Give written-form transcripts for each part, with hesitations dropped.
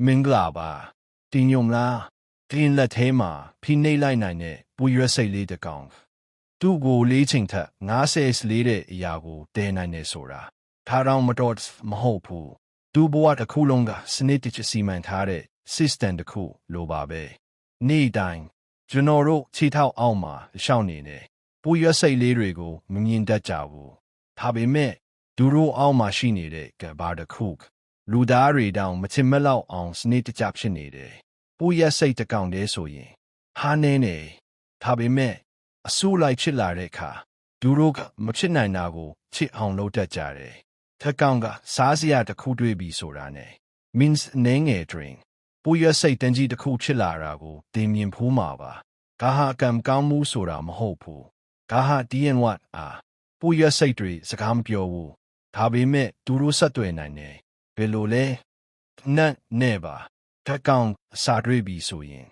မင်္ဂလာပါတင်ညုံလားတင်းလက်ထဲမှာဖိနှိပ်လိုက်နိုင်တဲ့ပူရွက်စိတ်လေးတစ်ကောင်သူ့ကိုလေးချိန်ထက်90လေးတဲ့အရာကိုတဲနိုင်နေဆိုတာထားတော့မတော်မဟုတ်ဘူးသူ့ဘဝတစ်ခုလုံးကစနစ်တကျစီမံထားတဲ့ system တစ်ခုလိုပါပဲနေ့တိုင်းကျွန်တော်တို့ခြေထောက်အောက်မှာရှောင်နေတယ်ပူရွက်စိတ်လေးတွေကိုမမြင်တတ်ကြဘူးဒါပေမဲ့သူတို့အောက်မှာရှိနေတဲ့ကဘာတစ်ခုလူသားတွေတောင်မချင်မလောက်အောင်စနစ်တကျဖြစ်နေတယ်ပူရက်စိတ်တကောင်တည်းဆိုရင်ဟာနေနေဒါပေမဲ့အဆူလိုက်ဖြစ်လာတဲ့အခါသူတို့ကမဖြစ်နိုင်တာကိုချစ်အောင်လုပ်တတ်ကြတယ်ထက်ကောင်ကစားစရာတစ်ခုတွေ့ပြီဆိုတာနဲ့ means နေငယ်တွင်ပူရက်စိတ်တန်းကြီးတစ်ခုဖြစ်လာတာကိုတင်မြင်ဖူးမှာပါဒါဟာကံကောင်းမှုဆိုတာမဟုတ်ဘူးဒါဟာ DN1 ပူရက်စိတ်တွေစကားမပြောဘူးဒါပေမဲ့သူတို့ဆက်တွေ့နိုင်တယ်ဘယ်လိုလဲနဲ့ပါထက်ကောင်အစာတွေ့ပြီဆိုရင်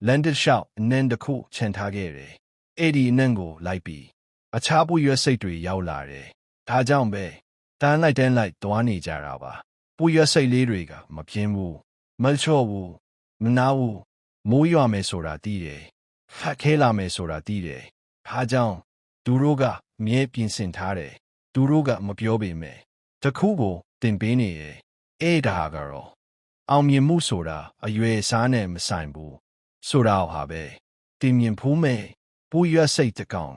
လန်ဒစ်ရှောက်အနန်းတစ်ခုချန်ထားခဲ့တယ်အဲ့ဒီအနန်းကိုလိုက်ပြီးအခြားပူရွက်စိတ်တွေရောက်လာတယ်ဒါကြောင့်ပဲတန်းလိုက်သွားနေကြတာပါပူရွက်စိတ်လေးတွေကမပြင်းဘူးမချော့ဘူးမနာဘူးမိုးရွာမယ်ဆိုတာသိတယ်ဖက်ခဲလာမယ်ဆိုတာသိတယ်ဒါကြောင့်သူတို့ကမြဲပြင်ဆင်ထားတယ်သူတို့ကမပြောပေမဲ့တခုကိုတင်ပေးနေရဲ့အဲ့ဒါကတော့အောင်မြင်မှုဆိုတာအရွယ်အစားနဲ့မဆိုင်ဘူးဆိုတာဟာပဲတင်မြင်ဖူးမဲ့ပူရွက်စိတ်တကောင်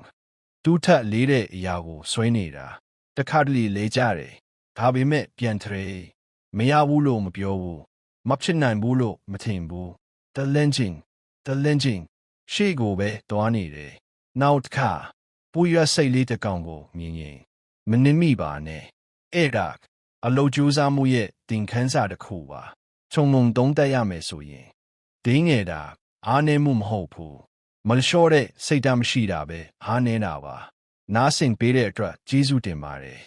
သူ့ထက်လေးတဲ့အရာကိုဆွဲနေတာတခါတလေလဲကြတယ်ဒါပေမဲ့ပြန်ထရေမရဘူးလို့မပြောဘူးမဖြစ်နိုင်ဘူးလို့မထင်ဘူးတလင်းချင်းရှေ့ကိုပဲတွားနေတယ်နောက်တစ်ခါပူရွက်စိတ်လေးတကောင်ကိုမြင်ရင်မနှိမ့်မိပါနဲ့အဲ့ဒါအလုတ်ကြိုးစားမှုရဲ့တင်ခန်းစာတစ်ခုပါခြုံငုံတုံးတက်ရမယ်ဆိုရင်ဒင်းငယ်တာအားနည်းမှုမဟုတ်ဘူးမလျှော့တဲ့စိတ်ဓာတ်မရှိတာပဲအားနည်းတာပါနားဆင်ပေးတဲ့အတွက်ကျေးဇူးတင်ပါတယ်